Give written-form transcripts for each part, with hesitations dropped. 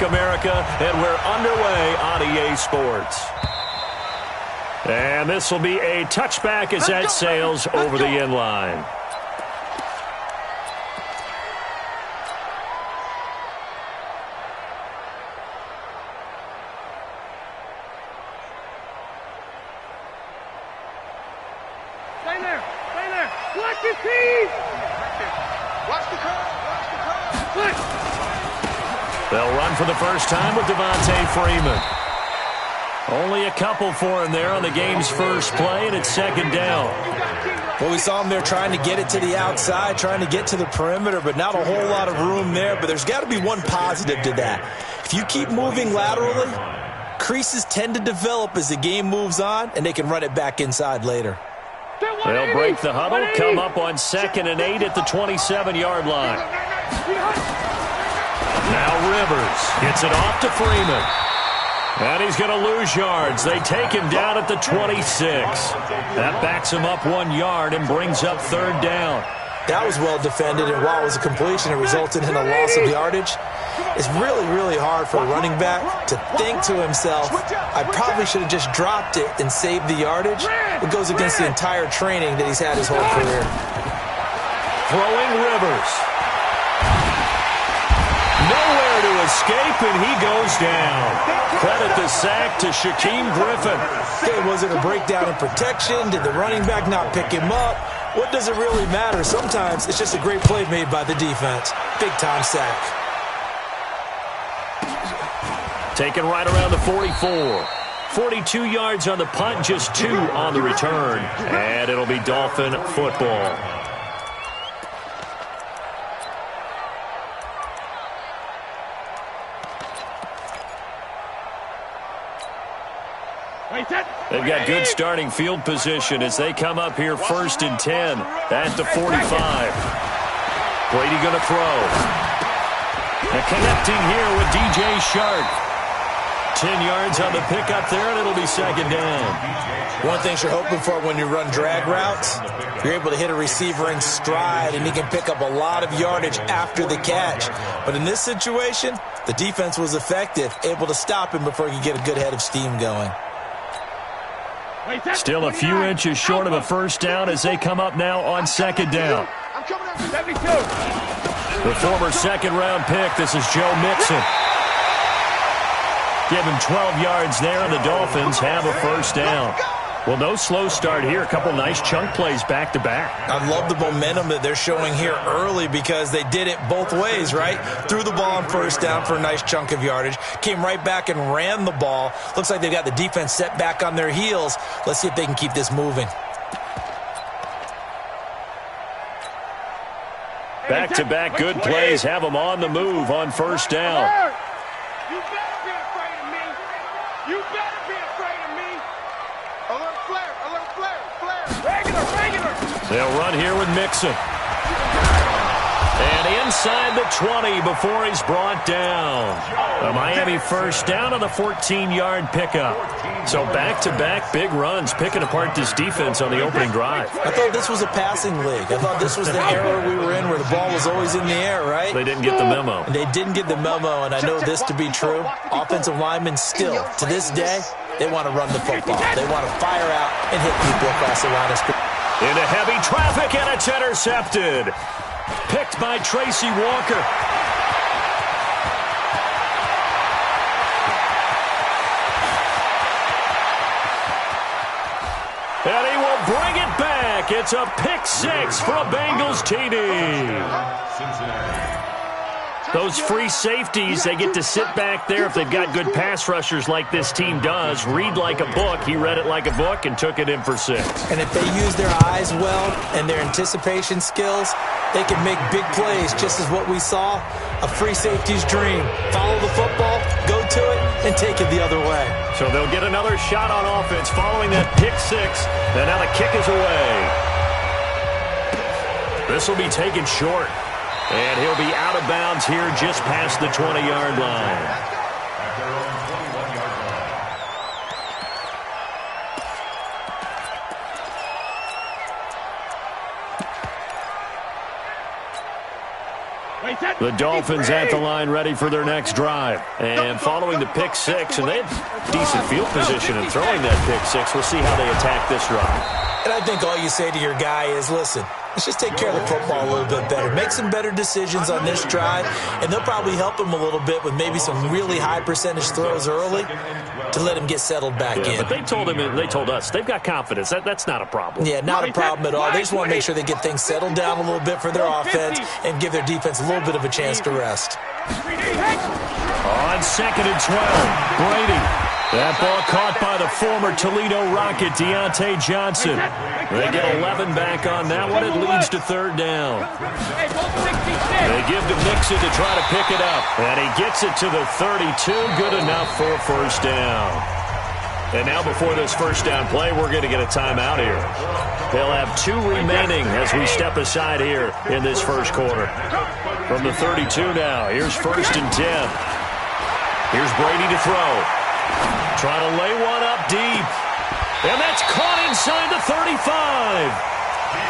back, America, and we're underway on EA Sports. And this will be a touchback as that sails over the end line. Stay there. Watch the team. Watch the curve. They'll run for the first time with Devontae Freeman. Only a couple for him there on the game's first play, and it's second down. Well, we saw him there trying to get it to the outside, trying to get to the perimeter, but not a whole lot of room there. But there's got to be one positive to that. If you keep moving laterally, creases tend to develop as the game moves on, and they can run it back inside later. They'll break the huddle, come up on 2nd and 8 at the 27-yard line. Now Rivers gets it off to Freeman. And he's going to lose yards. They take him down at the 26. That backs him up 1 yard and brings up third down. That was well defended, and while it was a completion, it resulted in a loss of yardage. It's really, really hard for a running back to think to himself, I probably should have just dropped it and saved the yardage. It goes against the entire training that he's had his whole career. Throwing Rivers. Nowhere to escape, and he goes down. Credit the sack to Shaquem Griffin. Okay, was it a breakdown in protection? Did the running back not pick him up? What does it really matter? Sometimes it's just a great play made by the defense. Big-time sack. Taken right around the 44. 42 yards on the punt, just 2 on the return. And it'll be Dolphin football. They've got good starting field position as they come up here 1st and 10 at the 45. Brady going to throw. And connecting here with DJ Shark. 10 yards on the pickup there, and it'll be second down. One thing you're hoping for when you run drag routes, you're able to hit a receiver in stride, and he can pick up a lot of yardage after the catch. But in this situation, the defense was effective, able to stop him before he could get a good head of steam going. Still a few inches short of a first down as they come up now on second down. The former second-round pick, this is Joe Mixon. Give him 12 yards there, and the Dolphins have a first down. Well, no slow start here. A couple nice chunk plays back-to-back. I love the momentum that they're showing here early because they did it both ways, right? Threw the ball on first down for a nice chunk of yardage. Came right back and ran the ball. Looks like they've got the defense set back on their heels. Let's see if they can keep this moving. Back-to-back good plays have them on the move on first down. You better be afraid of me. You better be afraid of me. Alert flare. Regular. They'll run here with Mixon. And inside the 20 before he's brought down. A Miami first down on the 14-yard pickup. So back-to-back big runs picking apart this defense on the opening drive. I thought this was a passing league. I thought this was the era we were in where the ball was always in the air, right? They didn't get the memo. They didn't get the memo, and I know this to be true. Offensive linemen still, to this day, they want to run the football. They want to fire out and hit people across the line of scrimmage. Into heavy traffic, and it's intercepted. Picked by Tracy Walker. And he will bring it back. It's a pick 6 for a Bengals TD. Those free safeties, they get to sit back there if they've got good pass rushers like this team does. Read like a book. He read it like a book and took it in for 6. And if they use their eyes well and their anticipation skills, they can make big plays, just as what we saw, a free safety's dream. Follow the football, go to it, and take it the other way. So they'll get another shot on offense following that pick 6. And now the kick is away. This will be taken short. And he'll be out of bounds here just past the 20-yard line. The Dolphins at the line ready for their next drive. And following the pick six, and they have decent field position in throwing that pick six. We'll see how they attack this drive. And I think all you say to your guy is, listen, let's just take care of the football a little bit better. Make some better decisions on this drive, and they'll probably help him a little bit with maybe some really high percentage throws early to let him get settled back in. But they told us, they've got confidence. That's not a problem. Yeah, not a problem at all. They just want to make sure they get things settled down a little bit for their offense and give their defense a little bit of a chance to rest. On 2nd and 12, Brady. That ball caught by the former Toledo Rocket, Deontay Johnson. They get 11 back on that one. It leads to 3rd down. They give to Mixon to try to pick it up. And he gets it to the 32. Good enough for 1st down. And now before this 1st down play, we're going to get a timeout here. They'll have 2 remaining as we step aside here in this 1st quarter. From the 32 now, here's 1st and 10. Here's Brady to throw. Trying to lay one up deep. And that's caught inside the 35.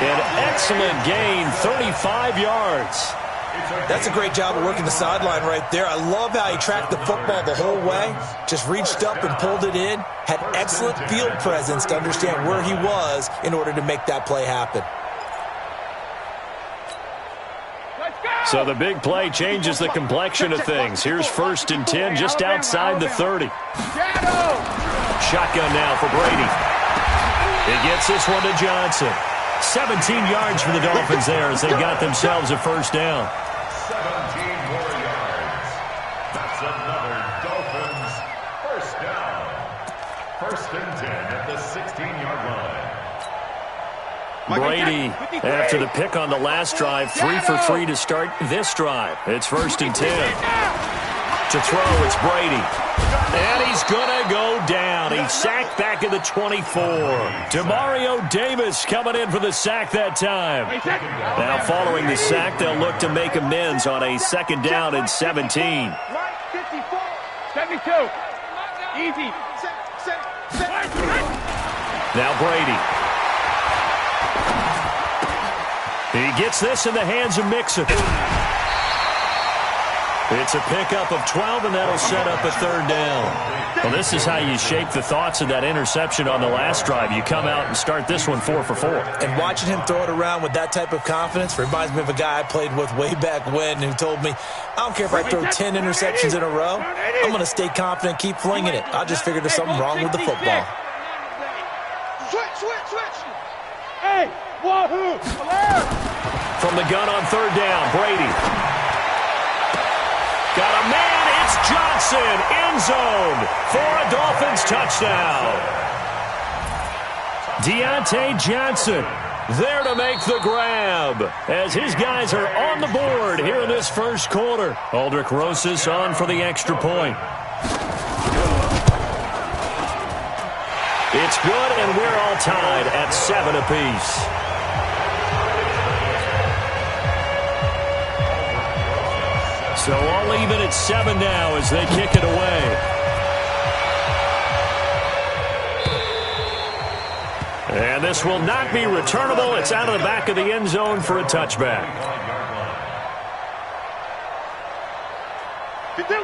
An excellent gain, 35 yards. That's a great job of working the sideline right there. I love how he tracked the football the whole way. Just reached up and pulled it in. Had excellent field presence to understand where he was in order to make that play happen. So the big play changes the complexion of things. Here's 1st and 10 just outside the 30. Shotgun now for Brady. He gets this one to Johnson. 17 yards for the Dolphins there as they got themselves a 1st down. 17 more yards. That's another Dolphins 1st down. 1st and 10 at the 16-yard line. Brady, after the pick on the last drive, 3 for 3 to start this drive. It's 1st and 10. To throw, it's Brady. And he's going to go down. He's sacked back at the 24. Demario Davis coming in for the sack that time. Now following the sack, they'll look to make amends on a 2nd down and 17. 72. Easy. Now Brady. He gets this in the hands of Mixon. It's a pickup of 12, and that'll set up a 3rd down. Well, this is how you shake the thoughts of that interception on the last drive. You come out and start this one 4 for 4. And watching him throw it around with that type of confidence reminds me of a guy I played with way back when who told me, I don't care if I throw 10 interceptions in a row, I'm going to stay confident, keep flinging it. I just figured there's something wrong with the football. Switch. Hey, wahoo! From the gun on 3rd down, Brady. Got a man, it's Johnson, end zone for a Dolphins touchdown. Deontay Johnson there to make the grab as his guys are on the board here in this 1st quarter. Aldrick Rosas on for the extra point. It's good, and we're all tied at 7 apiece. So all even at 7 now as they kick it away. And this will not be returnable. It's out of the back of the end zone for a touchback.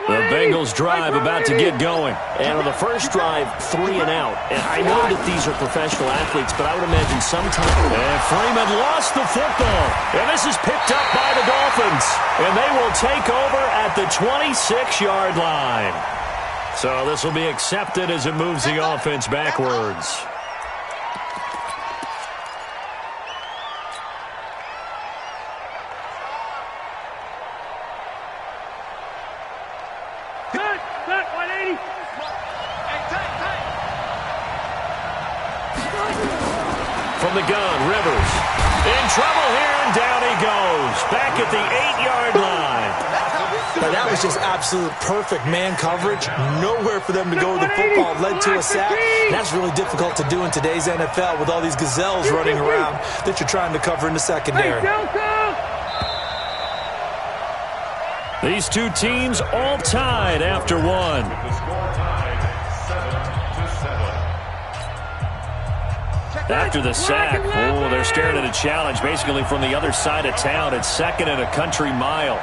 The Bengals drive about to get going. And on the first drive, 3 and out. And I know that these are professional athletes, but I would imagine sometimes. And Freeman lost the football. And this is picked up by the Dolphins. And they will take over at the 26-yard line. So this will be accepted as it moves the offense backwards. From the gun, Rivers. In trouble here, and down he goes. Back at the 8-yard line. Now, that was just absolute perfect man coverage. Nowhere for them to go with the football. Led to a sack. That's really difficult to do in today's NFL with all these gazelles running around that you're trying to cover in the secondary. These two teams all tied after one. After the sack, they're staring at a challenge basically from the other side of town. It's 2nd and a country mile.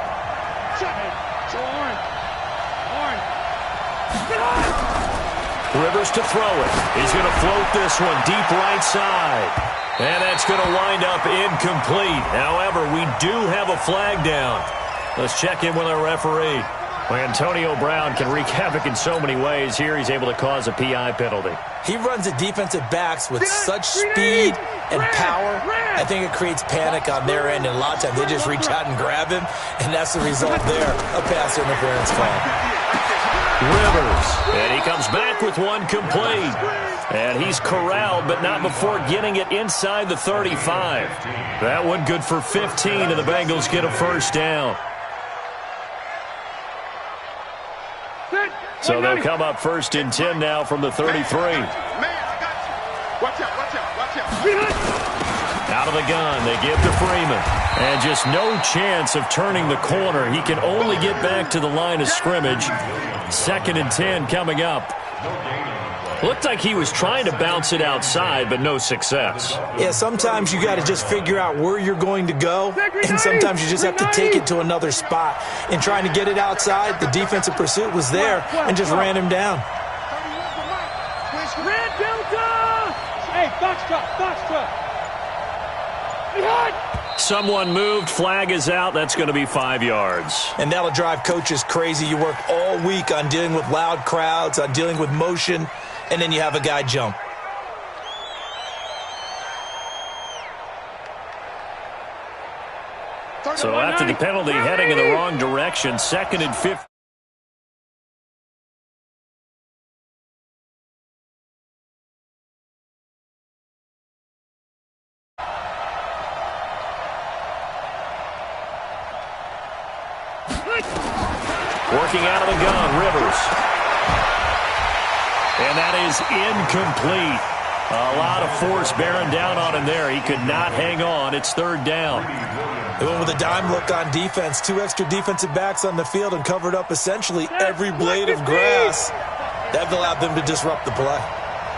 Rivers to throw it. He's going to float this one deep right side. And that's going to wind up incomplete. However, we do have a flag down. Let's check in with our referee. Well, Antonio Brown can wreak havoc in so many ways. Here he's able to cause a PI penalty. He runs the defensive backs with such speed and power. I think it creates panic on their end, and a lot of times they just reach out and grab him, and that's the result there, a pass interference call. Rivers, and he comes back with one complete. And he's corralled, but not before getting it inside the 35. That one good for 15, and the Bengals get a first down. So they'll come up first and 10 now from the 33. Man, I got you. Watch out, watch out, watch out. Out of the gun, they give to Freeman. And just no chance of turning the corner. He can only get back to the line of scrimmage. Second and 10 coming up. Looked like he was trying to bounce it outside, but no success. Yeah, sometimes you got to just figure out where you're going to go, and sometimes you just have to take it to another spot. In trying to get it outside, the defensive pursuit was there and just ran him down. Hey, Foxtrot. Someone moved, flag is out. That's going to be 5 yards. And that'll drive coaches crazy. You work all week on dealing with loud crowds, on dealing with motion, and then you have a guy jump. So after the penalty, heading in the wrong direction, second and 15. Working out of the gun, Rivers. And that is incomplete. A lot of force bearing down on him there. He could not hang on. It's third down. They went with a dime look on defense. 2 extra defensive backs on the field and covered up essentially every blade of grass. That allowed them to disrupt the play.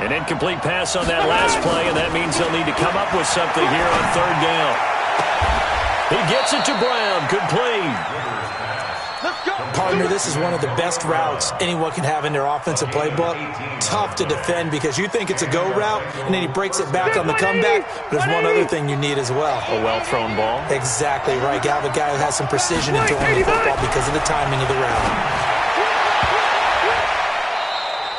An incomplete pass on that last play, and that means they'll need to come up with something here on third down. He gets it to Brown. Complete. Partner, this is one of the best routes anyone can have in their offensive playbook. Tough to defend because you think it's a go route, and then he breaks it back on the comeback. But there's one other thing you need as well. A well-thrown ball. Exactly right. You have a guy who has some precision in throwing the football because of the timing of the route.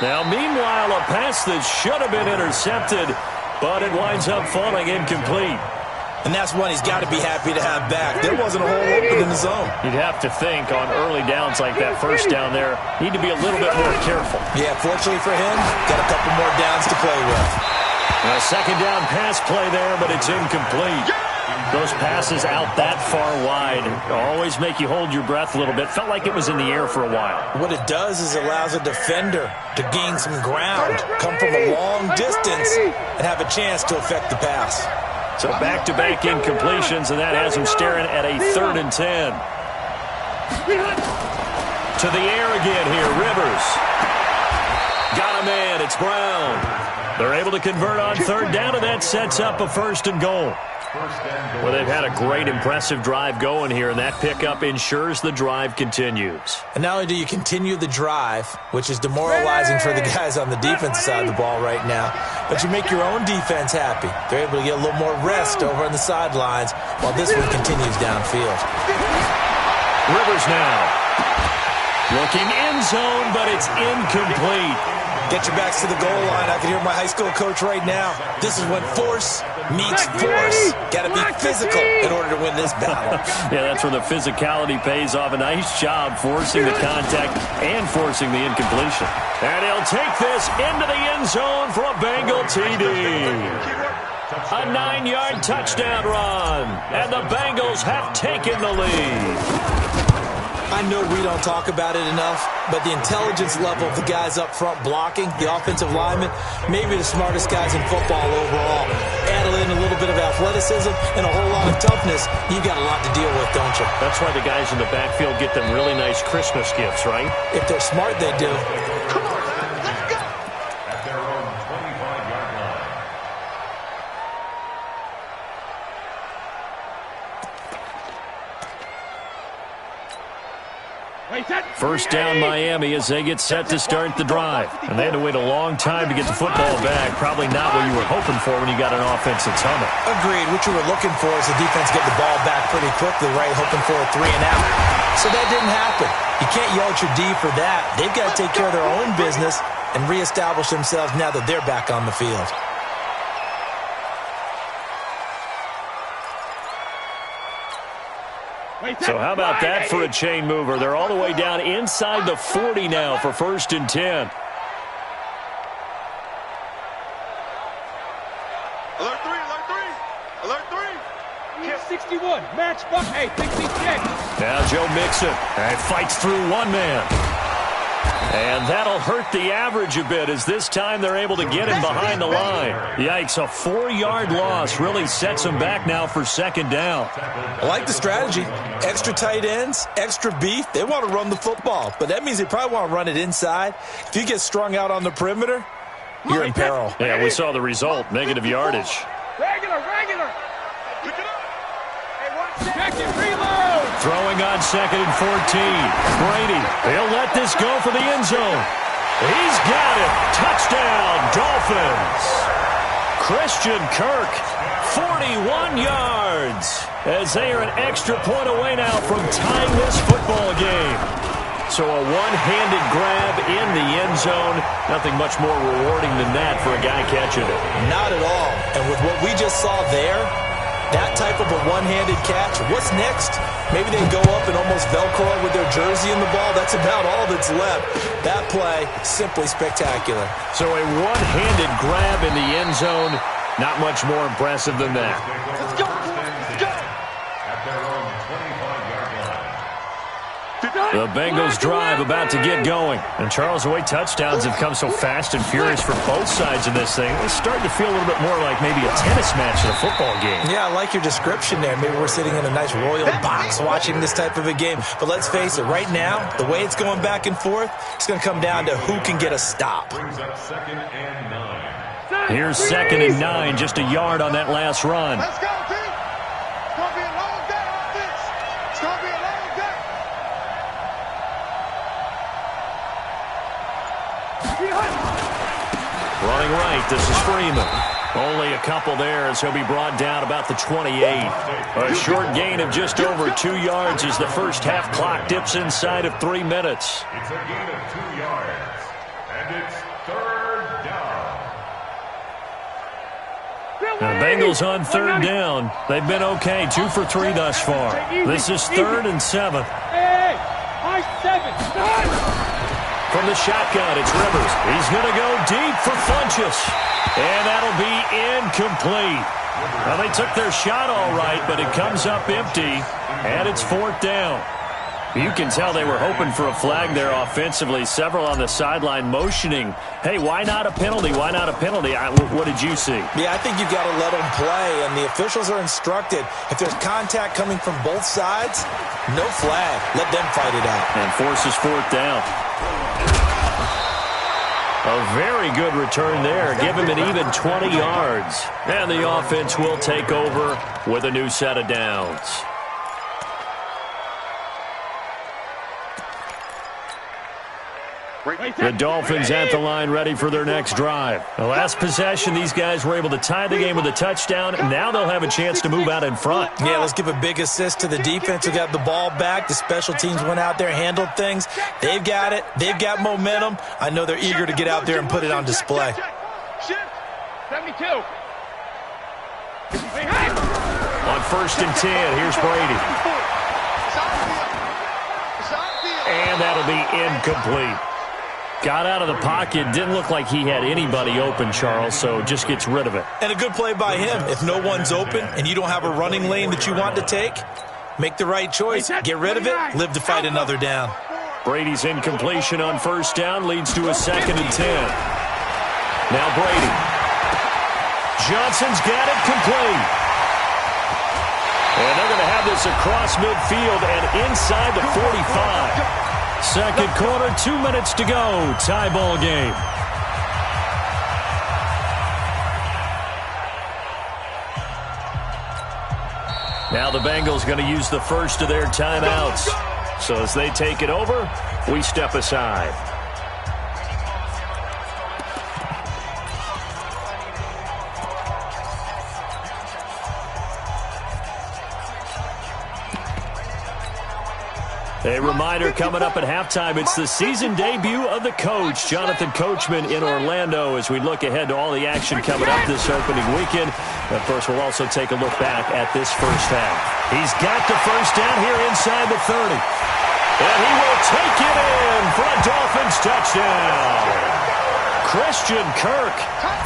Now, meanwhile, a pass that should have been intercepted, but it winds up falling incomplete. And that's one he's got to be happy to have back. There wasn't a hole open in the zone. You'd have to think on early downs like that, first down there, need to be a little bit more careful. Yeah, fortunately for him, got a couple more downs to play with. A second down pass play there, but it's incomplete. Those passes out that far wide always make you hold your breath a little bit. Felt like it was in the air for a while. What it does is allows a defender to gain some ground, come from a long distance, and have a chance to affect the pass. So back-to-back incompletions, and that has him staring at a third and 10. To the air again here, Rivers. Got a man, it's Brown. They're able to convert on third down, and that sets up a first and goal. Well, they've had a great, impressive drive going here, and that pickup ensures the drive continues. And not only do you continue the drive, which is demoralizing for the guys on the defensive side of the ball right now, but you make your own defense happy. They're able to get a little more rest over on the sidelines while this one continues downfield. Rivers now. Looking end zone, but it's incomplete. Get your backs to the goal line. I can hear my high school coach right now. This is when force meets force. Got to be physical in order to win this battle. Yeah, that's where the physicality pays off. A nice job forcing the contact and forcing the incompletion. And he'll take this into the end zone for a Bengal TD. A 9-yard touchdown run. And the Bengals have taken the lead. I know we don't talk about it enough, but the intelligence level of the guys up front blocking, the offensive linemen, maybe the smartest guys in football overall. Add in a little bit of athleticism and a whole lot of toughness, you got a lot to deal with, don't you? That's why the guys in the backfield get them really nice Christmas gifts, right? If they're smart, they do. Come on, let's go. At their own 25-yard line. First down Miami as they get set to start the drive. And they had to wait a long time to get the football back. Probably not what you were hoping for when you got an offense that's humming. Agreed. What you were looking for is the defense get the ball back pretty quickly, right? Hoping for a 3 and out. So that didn't happen. You can't yell at your D for that. They've got to take care of their own business and reestablish themselves now that they're back on the field. So how about that for a chain mover? They're all the way down inside the 40 now for 1st and 10. Alert 3, alert 3, alert 3. Here's 61, match buck, hey, 66. Now Joe Mixon fights through one man. And that'll hurt the average a bit as this time they're able to get him behind the line. Yikes, a 4-yard loss really sets him back now for 2nd down. I like the strategy. Extra tight ends, extra beef. They want to run the football, but that means they probably want to run it inside. If you get strung out on the perimeter, you're in peril. Yeah, we saw the result, negative yardage. Regular. Pick it up. Hey, watch check it, reload. Throwing on 2nd and 14. Brady, he'll let this go for the end zone. He's got it. Touchdown, Dolphins. Christian Kirk, 41 yards, as they are an extra point away now from tying this football game. So a one-handed grab in the end zone. Nothing much more rewarding than that for a guy catching it. Not at all. And with what we just saw there, that type of a one-handed catch, what's next? Maybe they go up and almost Velcro with their jersey in the ball. That's about all that's left. That play, simply spectacular. So a one-handed grab in the end zone. Not much more impressive than that. Let's go. At their own 25-yard line. The Bengals drive about to get going. And Charles, the way touchdowns have come so fast and furious for both sides of this thing, it's starting to feel a little bit more like maybe a tennis match in a football game. Yeah, I like your description there. Maybe we're sitting in a nice royal box watching this type of a game. But let's face it, right now, the way it's going back and forth, it's going to come down to who can get a stop. Brings up 2nd and 9. Here's 2nd and 9, just a yard on that last run. Let's go, team. It's going to be a long day on this. It's going to be a long day. Running right, this is Freeman. Only a couple there as he'll be brought down about the 28. A short gain of just over 2 yards as the first half clock dips inside of 3 minutes. It's a gain of 2 yards. And it's 3rd down. The Bengals on 3rd down. They've been okay, 2 for 3 thus far. This is 3rd and 7. Hey, high 7, start. From the shotgun, it's Rivers. He's going to go deep for Funchess. And that'll be incomplete. Well, they took their shot all right, but it comes up empty, and it's 4th down. You can tell they were hoping for a flag there offensively. Several on the sideline motioning, hey, why not a penalty? Why not a penalty? What did you see? Yeah, I think you've got to let them play, and the officials are instructed. If there's contact coming from both sides, no flag. Let them fight it out. And forces 4th down. A very good return there. Give him an even 20 yards. And the offense will take over with a new set of downs. The Dolphins at the line ready for their next drive. The last possession, these guys were able to tie the game with a touchdown, and now they'll have a chance to move out in front. Yeah, let's give a big assist to the defense who got the ball back. The special teams went out there, handled things. They've got it. They've got momentum. I know they're eager to get out there and put it on display. Shift. 72. On 1st and 10, here's Brady. It's out of field. It's out of field. And that'll be incomplete. Got out of the pocket. Didn't look like he had anybody open, Charles, so just gets rid of it. And a good play by him. If no one's open and you don't have a running lane that you want to take, make the right choice. Get rid of it. Live to fight another down. Brady's incompletion on 1st down leads to a 2nd and 10. Now Brady. Johnson's got it complete. And they're going to have this across midfield and inside the 45. Second quarter, 2 minutes to go. Tie ball game. Now the Bengals going to use the first of their timeouts. So as they take it over, we step aside. A reminder coming up at halftime, it's the season debut of the coach, Jonathan Coachman, in Orlando, as we look ahead to all the action coming up this opening weekend. Of course, we'll also take a look back at this first half. He's got the first down here inside the 30. And he will take it in for a Dolphins touchdown. Christian Kirk,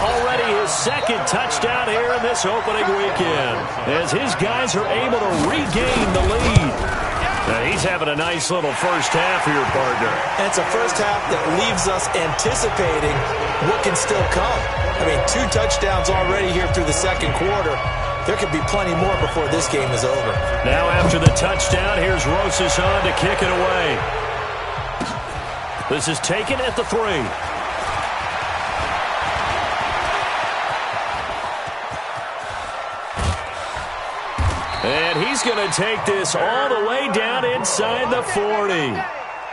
already his second touchdown here in this opening weekend, as his guys are able to regain the lead. Now he's having a nice little first half for your partner. And it's a first half that leaves us anticipating what can still come. I mean, 2 touchdowns already here through the second quarter. There could be plenty more before this game is over. Now after the touchdown, here's Rosas on to kick it away. This is taken at the 3. And he's going to take this all the way down inside the 40.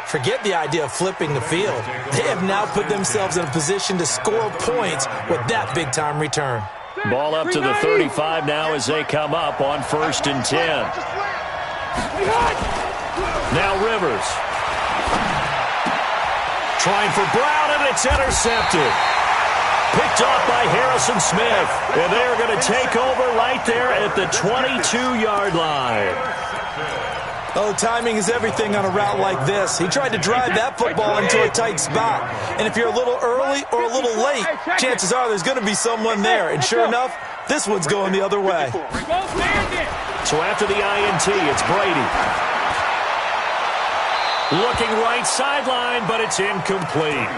Forget the idea of flipping the field. They have now put themselves in a position to score points with that big-time return. Ball up to the 35 now as they come up on 1st and 10. Now Rivers. Trying for Brown, and it's intercepted. Picked off by Harrison Smith. And they are going to take over right there at the 22-yard line. Oh, timing is everything on a route like this. He tried to drive that football into a tight spot. And if you're a little early or a little late, chances are there's going to be someone there. And sure enough, this one's going the other way. So after the INT, it's Brady. Looking right sideline, but it's incomplete.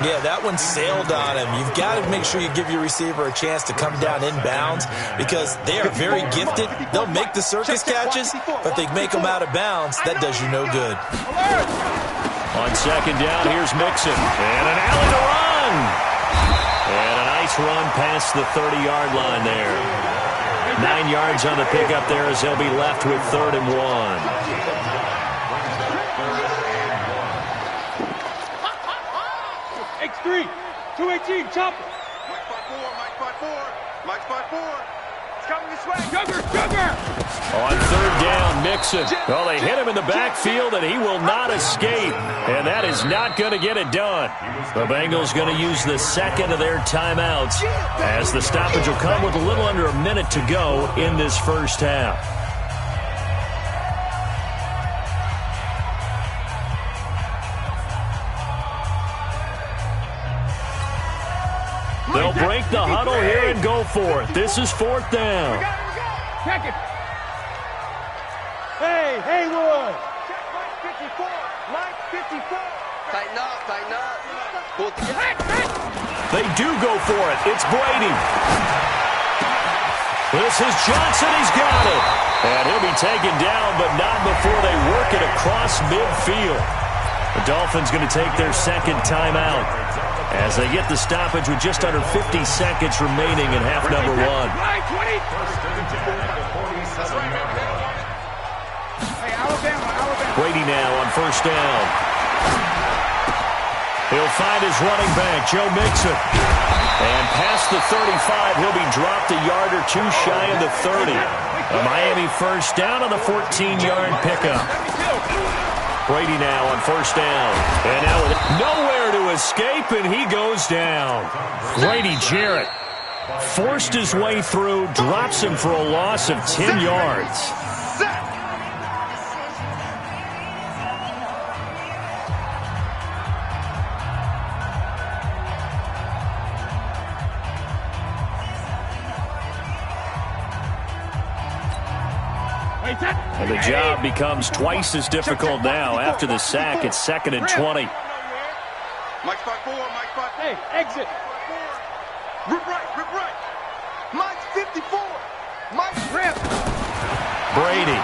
Yeah, that one sailed on him. You've got to make sure you give your receiver a chance to come down inbounds because they are very gifted. They'll make the circus catches, but they make them out of bounds. That does you no good. On 2nd down, here's Mixon. And an alley to run. And a nice run past the 30-yard line there. 9 yards on the pickup there as they'll be left with 3rd and 1. X3, 218, chopper. Mike 5-4. It's coming this way. Sugar. On 3rd down, Mixon. Well, they hit him in the backfield, and he will not escape. And that is not going to get it done. The Bengals going to use the second of their timeouts as the stoppage will come with a little under a minute to go in this first half. They'll break the huddle here and go for it. This is 4th down. Check it. Hey, Haywood. Mike 54. Tighten up. Pull it together. They do go for it. It's Brady. This is Johnson. He's got it. And he'll be taken down, but not before they work it across midfield. The Dolphins going to take their second timeout as they get the stoppage with just under 50 seconds remaining in half number 1. Brady now on 1st down. He'll find his running back, Joe Mixon. And past the 35, he'll be dropped a yard or 2 shy of the 30. A Miami 1st down on the 14-yard pickup. Brady now on 1st down. And now with nowhere to escape, and he goes down. Grady Jarrett forced his way through, drops him for a loss of 10 yards. And the job becomes twice as difficult now after the sack. It's 2nd and 20. Mike 5-4. Hey, exit. Rip right. Mike 54. Mike rip. Brady.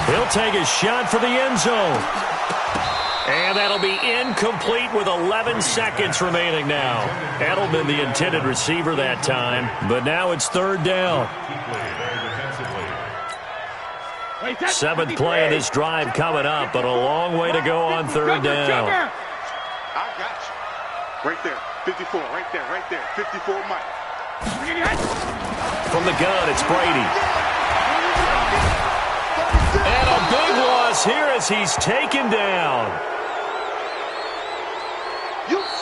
He'll take a shot for the end zone. And that'll be incomplete with 11 seconds remaining now. Edelman, the intended receiver that time, but now it's 3rd down. Seventh play of this drive coming up, but a long way to go on third down. I got you. Right there. 54. Right there. Right there. 54 Mike. From the gun, it's Brady. And a big loss here as he's taken down.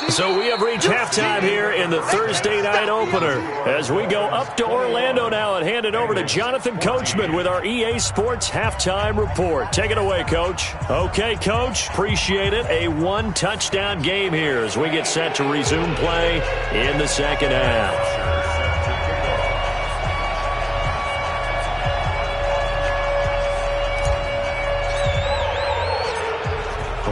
So we have reached halftime here in the Thursday night opener as we go up to Orlando now and hand it over to Jonathan Coachman with our EA Sports Halftime Report. Take it away, Coach. Okay, Coach. Appreciate it. A one-touchdown game here as we get set to resume play in the second half.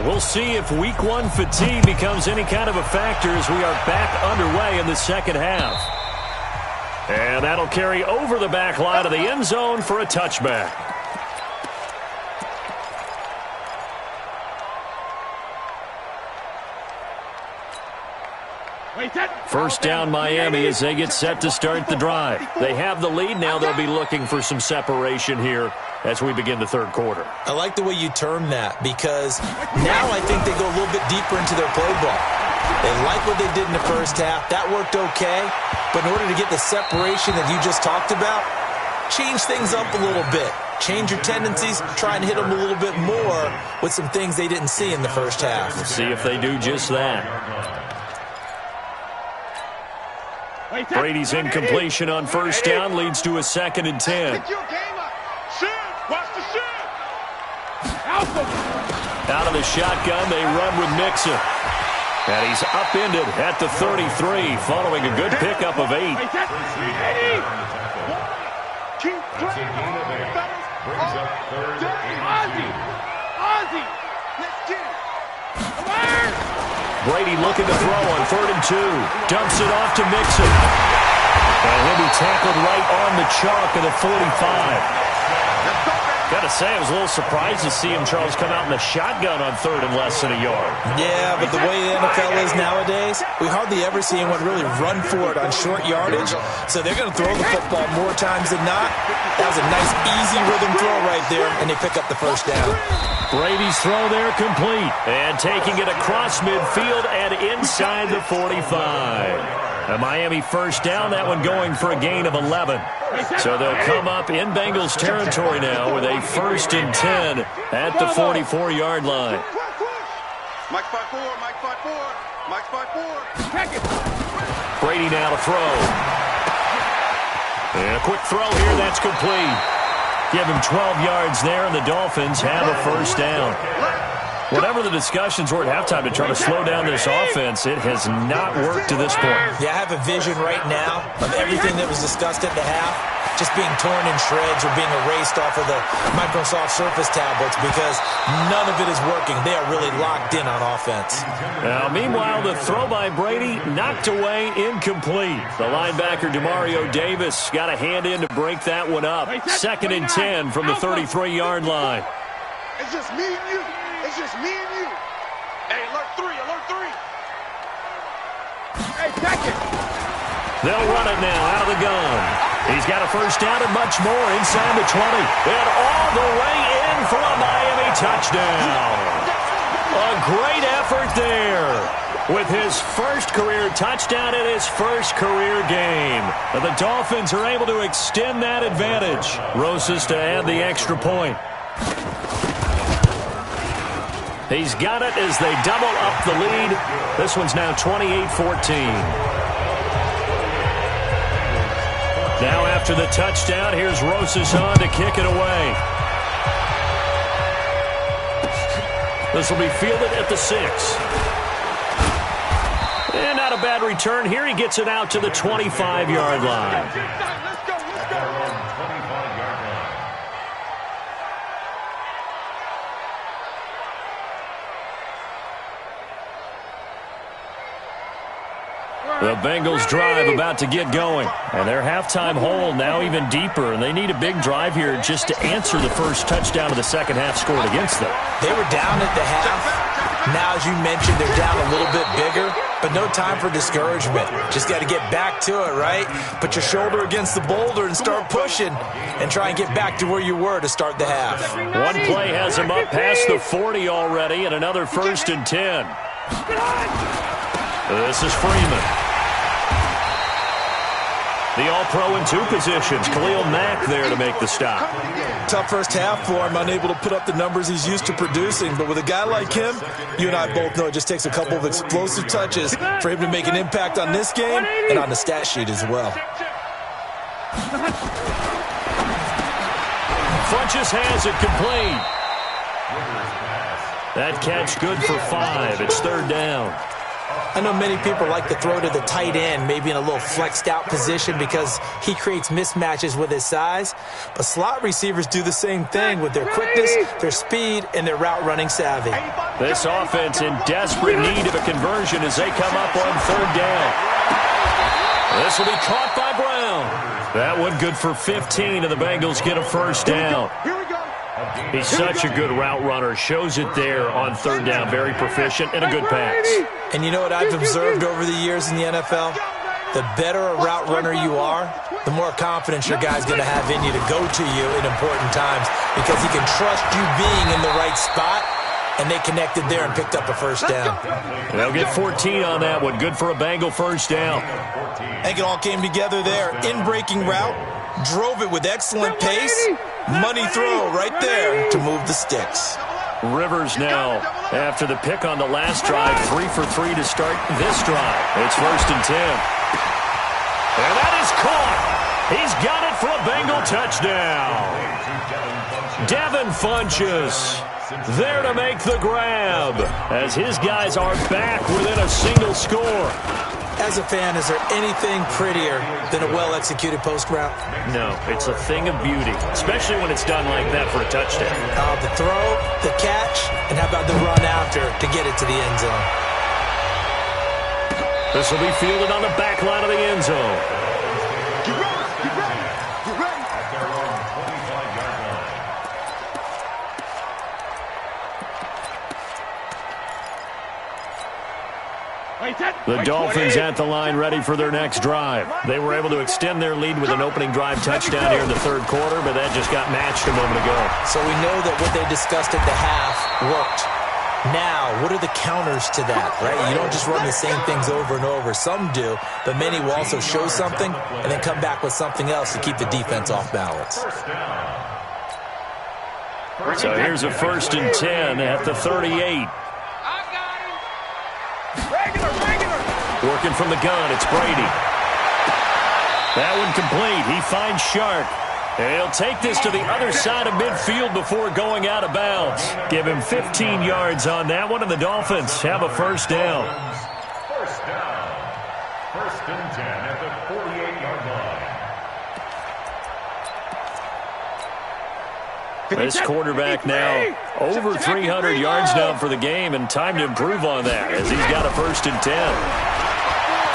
We'll see if week one fatigue becomes any kind of a factor as we are back underway in the second half. And that'll carry over the back line of the end zone for a touchback. First down Miami as they get set to start the drive. They have the lead. Now they'll be looking for some separation here as we begin the third quarter. I like the way you term that because now I think they go a little bit deeper into their playbook. They like what they did in the first half. That worked okay. But in order to get the separation that you just talked about, change things up a little bit. Change your tendencies. Try and hit them a little bit more with some things they didn't see in the first half. We'll see if they do just that. Brady's incompletion on first down leads to a 2nd and 10. Out of the shotgun, they run with Mixon. And he's upended at the 33 following a good pickup of 8. Brady looking to throw on 3rd and 2. Dumps it off to Mixon. And he'll be tackled right on the chalk of the 45. Got to say, I was a little surprised to see him, Charles, come out in the shotgun on 3rd and less than a yard. Yeah, but the way the NFL is nowadays, we hardly ever see anyone really run for it on short yardage. So they're going to throw the football more times than not. That was a nice, easy rhythm throw right there, and they pick up the first down. Brady's throw there complete. And taking it across midfield and inside the 45. A Miami first down, that one going for a gain of 11. So they'll come up in Bengals territory now with a 1st and 10 at the 44-yard line. Mike 5-4, Mike 5-4, Mike 5-4. Brady now to throw. And a quick throw here, that's complete. Give him 12 yards there, and the Dolphins have a first down. Whatever the discussions were at halftime to try to slow down this offense, it has not worked to this point. Yeah, I have a vision right now of everything that was discussed at the half just being torn in shreds or being erased off of the Microsoft Surface tablets because none of it is working. They are really locked in on offense. Now, meanwhile, the throw by Brady knocked away, incomplete. The linebacker, Demario Davis, got a hand in to break that one up. 2nd and 10 from the 33-yard line. It's just me and you. It's just me and you. Hey, alert 3, alert 3. Hey, check it. They'll run it now out of the gun. He's got a first down and much more inside the 20. And all the way in for a Miami touchdown. A great effort there with his first career touchdown in his first career game. The Dolphins are able to extend that advantage. Rosas to add the extra point. He's got it as they double up the lead. This one's now 28-14. Now after the touchdown, here's Rosas on to kick it away. This will be fielded at the 6. And not a bad return here. He gets it out to the 25-yard line. Let's go, let's go. The Bengals drive about to get going. And their halftime hole now even deeper. And they need a big drive here just to answer the first touchdown of the second half scored against them. They were down at the half. Now, as you mentioned, they're down a little bit bigger, but no time for discouragement. Just got to get back to it, right? Put your shoulder against the boulder and start pushing and try and get back to where you were to start the half. One play has him up past the 40 already, and another 1st and 10. This is Freeman. The All-Pro in 2 positions. Khalil Mack there to make the stop. Tough first half for him, unable to put up the numbers he's used to producing. But with a guy like him, you and I both know it just takes a couple of explosive touches for him to make an impact on this game and on the stat sheet as well. Funchess has it complete. That catch good for 5. It's 3rd down. I know many people like to throw to the tight end, maybe in a little flexed out position because he creates mismatches with his size. But slot receivers do the same thing with their quickness, their speed, and their route running savvy. This offense in desperate need of a conversion as they come up on 3rd down. This will be caught by Brown. That one good for 15, and the Bengals get a 1st down. He's such a good route runner. Shows it there on 3rd down. Very proficient and a good pass. And you know what I've observed over the years in the NFL? The better a route runner you are, the more confidence your guy's going to have in you to go to you in important times because he can trust you being in the right spot, and they connected there and picked up a 1st down. They'll get 14 on that one. Good for a Bengal 1st down. I think it all came together there. In-breaking route, drove it with excellent pace. Money throw right there to move the sticks. Rivers now, after the pick on the last drive, 3 for 3 to start this drive. It's 1st and 10. And that is caught. He's got it for a Bengal touchdown. Devin Funchess there to make the grab as his guys are back within a single score. As a fan, is there anything prettier than a well-executed post route? No, it's a thing of beauty, especially when it's done like that for a touchdown. The throw, the catch, and how about the run after to get it to the end zone? This will be fielded on the back line of the end zone. Get ready, get ready, get ready. At their own 25-yard line. The Dolphins at the line ready for their next drive. They were able to extend their lead with an opening drive touchdown here in the 3rd quarter, but that just got matched a moment ago. So we know that what they discussed at the half worked. Now, what are the counters to that, right? You don't just run the same things over and over. Some do, but many will also show something and then come back with something else to keep the defense off balance. So here's a 1st and 10 at the 38. Working from the gun, it's Brady. That one complete. He finds Shark. And he'll take this to the other side of midfield before going out of bounds. Give him 15 yards on that one, and the Dolphins have a 1st down. 1st down. 1st and 10 at the 48-yard line. This quarterback now over 300 yards now for the game, and time to improve on that as he's got a 1st and 10.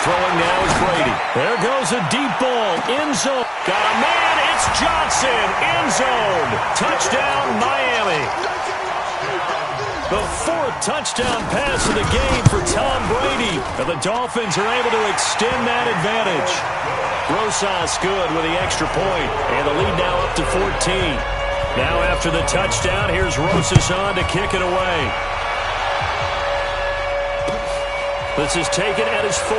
Throwing now is Brady. There goes a deep ball. End zone. Got a man. It's Johnson. End zone. Touchdown, Miami. The 4th touchdown pass of the game for Tom Brady. And the Dolphins are able to extend that advantage. Rosas good with the extra point. And the lead now up to 14. Now after the touchdown, here's Rosas on to kick it away. This is taken at his 4.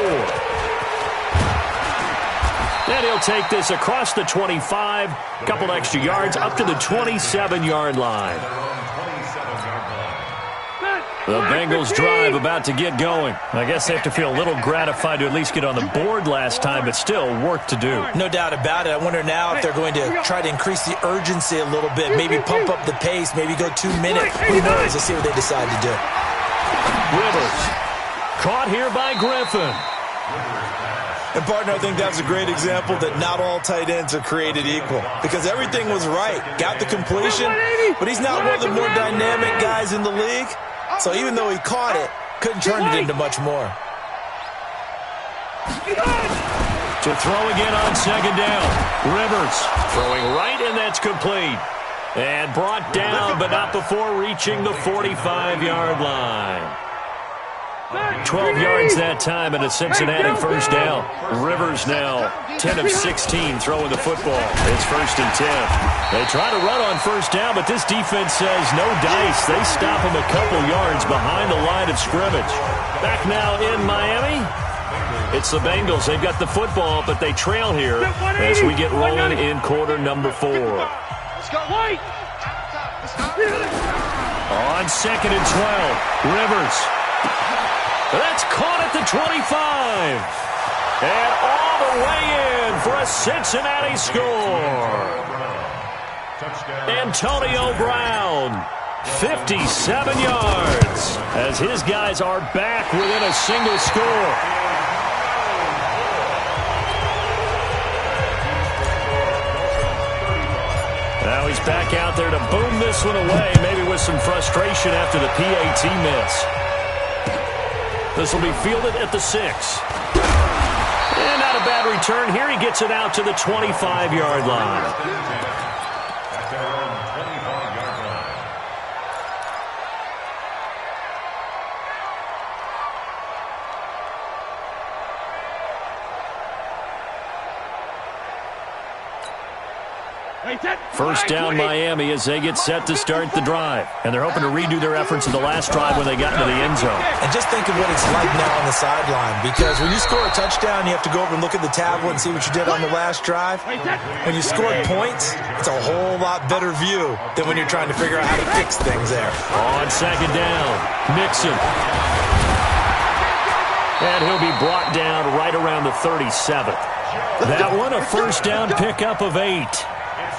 And he'll take this across the 25, couple extra yards up to the 27-yard line. The Bengals drive about to get going. I guess they have to feel a little gratified to at least get on the board last time, but still work to do. No doubt about it. I wonder now if they're going to try to increase the urgency a little bit, maybe pump up the pace, maybe go 2 minutes. Who knows? Let's see what they decide to do. Rivers. Caught here by Griffin. And, partner, I think that's a great example that not all tight ends are created equal because everything was right. Got the completion, but he's not one of the more dynamic guys in the league. So even though he caught it, couldn't turn it into much more. To throw again on 2nd down. Rivers throwing right, and that's complete. And brought down, but not before reaching the 45-yard line. 12 yards that time and a Cincinnati first down. Rivers now 10 of 16 throwing the football. It's 1st and 10. They try to run on first down, but this defense says no dice. They stop them a couple yards behind the line of scrimmage. Back now in Miami, it's the Bengals. They've got the football, but they trail here as we get rolling in quarter number 4. Let's go. On 2nd and 12, Rivers. That's caught at the 25. And all the way in for a Cincinnati score. Antonio Brown, 57 yards, as his guys are back within a single score. Now he's back out there to boom this one away, maybe with some frustration after the PAT miss. This will be fielded at the 6. And not a bad return here. He gets it out to the 25-yard line. First down Miami as they get set to start the drive. And they're hoping to redo their efforts in the last drive when they got into the end zone. And just think of what it's like now on the sideline, because when you score a touchdown, you have to go over and look at the tablet and see what you did on the last drive. When you scored points, it's a whole lot better view than when you're trying to figure out how to fix things there. On 2nd down, Mixon. And he'll be brought down right around the 37. That one a first down pickup of 8.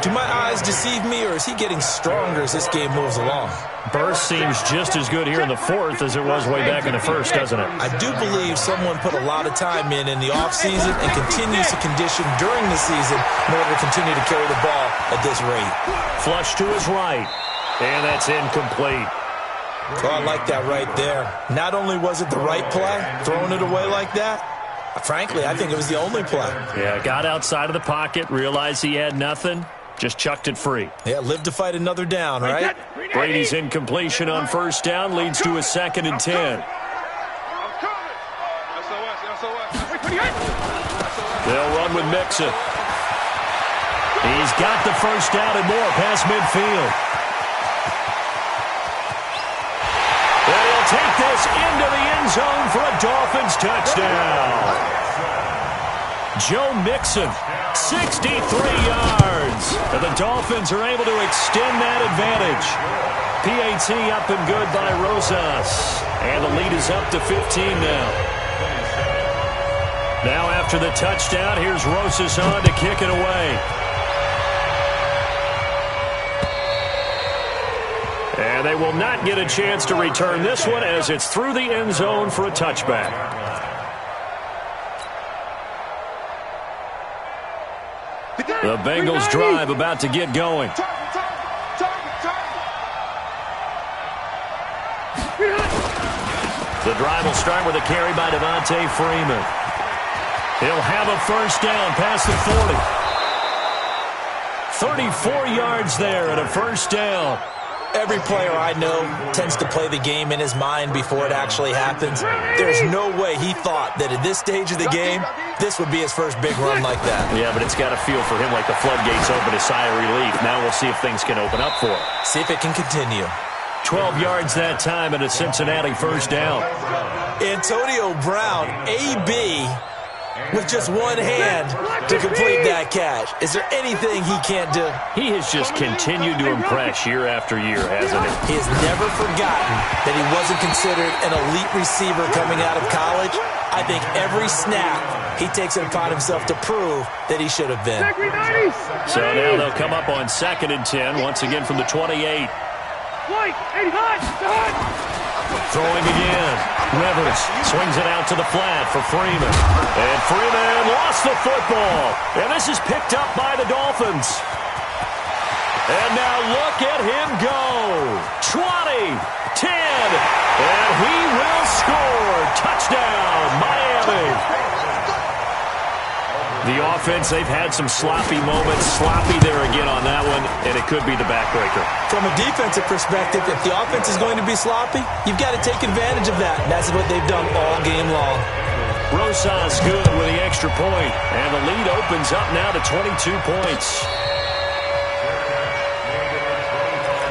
Do my eyes deceive me, or is he getting stronger as this game moves along? Burst seems just as good here in the 4th as it was way back in the 1st, doesn't it? I do believe someone put a lot of time in the offseason and continues to condition during the season in order to continue to carry the ball at this rate. Flush to his right, and that's incomplete. Oh, I like that right there. Not only was it the right play, throwing it away like that, frankly, I think it was the only play. Yeah, got outside of the pocket, realized he had nothing. Just chucked it free. Yeah, live to fight another down, right? Brady's incompletion on first down leads to a 2nd and 10. They'll run with Mixon. He's got the first down and more past midfield. And he'll take this into the end zone for a Dolphins touchdown. Joe Mixon, 63 yards. And the Dolphins are able to extend that advantage. PAT up and good by Rosas. And the lead is up to 15 now. Now after the touchdown, here's Rosas on to kick it away. And they will not get a chance to return this one as it's through the end zone for a touchback. The Bengals drive about to get going. The drive will start with a carry by Devontae Freeman. He'll have a first down past the 40. 34 yards there at a first down. Every player I know tends to play the game in his mind before it actually happens. There's no way he thought that at this stage of the game, this would be his first big run like that. Yeah, but it's got to feel for him like the floodgates open, a sigh of relief. Now we'll see if things can open up for him. See if it can continue. 12 yards that time and a Cincinnati first down. Antonio Brown, AB, with just one hand to complete that catch. Is there anything he can't do? He has just continued to impress year after year, hasn't he? He has never forgotten that he wasn't considered an elite receiver coming out of college. I think every snap he takes it upon himself to prove that he should have been. So now they'll come up on 2nd and 10, once again from the 28. Throwing again. Rivers swings it out to the flat for Freeman. And Freeman lost the football. And this is picked up by the Dolphins. And now look at him go. 20, 10, and he will score. Touchdown, Miami. The offense, they've had some sloppy moments. Sloppy there again on that one, and it could be the backbreaker. From a defensive perspective, if the offense is going to be sloppy, you've got to take advantage of that. And that's what they've done all game long. Rosas good with the extra point, and the lead opens up now to 22 points.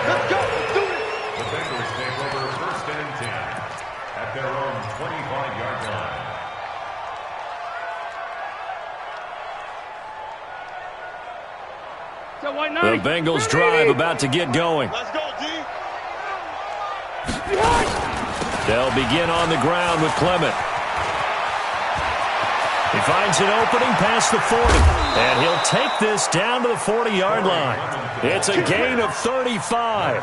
Let's go. Let's do it. The Bengals take over 1st and 10 at their own 25-yard line. The Bengals drive about to get going. Let's go, D. They'll begin on the ground with Clement. He finds an opening past the 40, and he'll take this down to the 40-yard line. It's a gain of 35.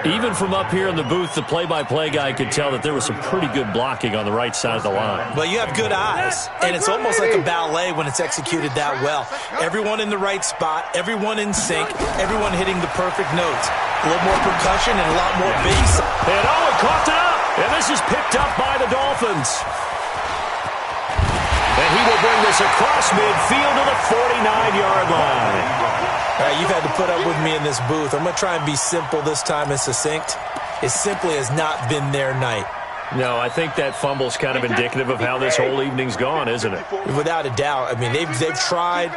Even from up here in the booth, the play-by-play guy could tell that there was some pretty good blocking on the right side of the line. Well, you have good eyes, and it's almost like a ballet when it's executed that well. Everyone in the right spot, everyone in sync, everyone hitting the perfect notes. A little more percussion and a lot more bass. And Owen caught it up, and this is picked up by the Dolphins. And he will bring this across midfield to the 49-yard line. All right, you've had to put up with me in this booth. I'm going to try and be simple this time and succinct. It simply has not been their night. No, I think that fumble's kind of indicative of how this whole evening's gone, isn't it? Without a doubt. I mean, they've tried,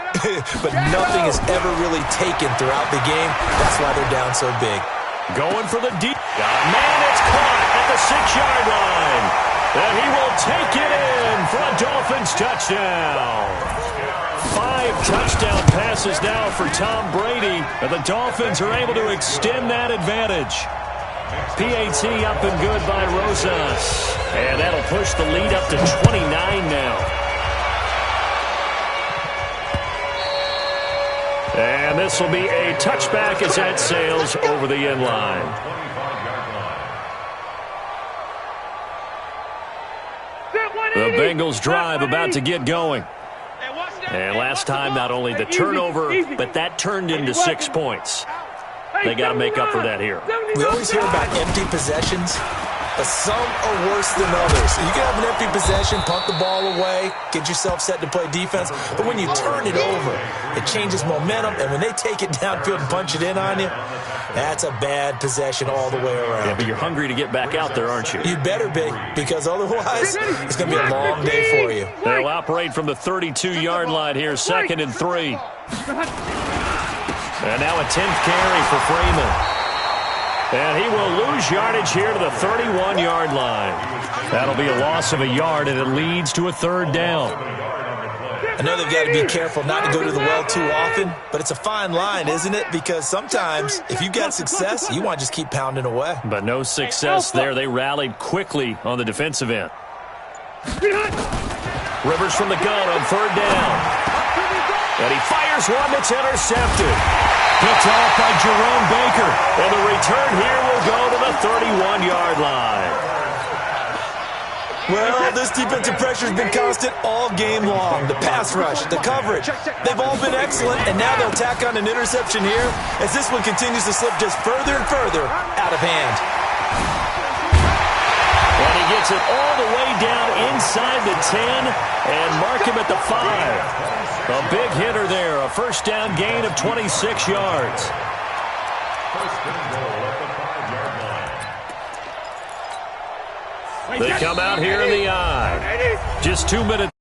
but nothing has ever really taken throughout the game. That's why they're down so big. Going for the deep. Man, it's caught at the 6-yard line. And he will take it in for a Dolphins touchdown. 5 touchdown passes now for Tom Brady, and the Dolphins are able to extend that advantage. PAT up and good by Rosas. And that'll push the lead up to 29 now. And this will be a touchback as that sails over the end line. The Bengals drive about to get going. And last time, not only the turnover, but that turned into 6 points. They got to make up for that here. We always hear about empty possessions, but some are worse than others. You can have an empty possession, punt the ball away, get yourself set to play defense, but when you turn it over, it changes momentum, and when they take it downfield and punch it in on you, that's a bad possession all the way around. Yeah, but you're hungry to get back out there, aren't you? You better be, because otherwise it's going to be a long day for you. They'll operate from the 32-yard line here, 2nd and 3. And now a 10th carry for Freeman. And he will lose yardage here to the 31-yard line. That'll be a loss of a yard, and it leads to a 3rd down. I know they've got to be careful not to go to the well too often, but it's a fine line, isn't it? Because sometimes, if you've got success, you want to just keep pounding away. But no success there. They rallied quickly on the defensive end. Rivers from the gun on 3rd down. And he fires one that's intercepted. Picked off by Jerome Baker. And the return here will go to the 31-yard line. Well, this defensive pressure has been constant all game long. The pass rush, the coverage, they've all been excellent, and now they'll tack on an interception here as this one continues to slip just further and further out of hand. And he gets it all the way down inside the 10 and mark him at the 5. A big hitter there, a 1st down gain of 26 yards. 1st and goal at the 5-yard line. They come out here in the I. Just 2 minutes.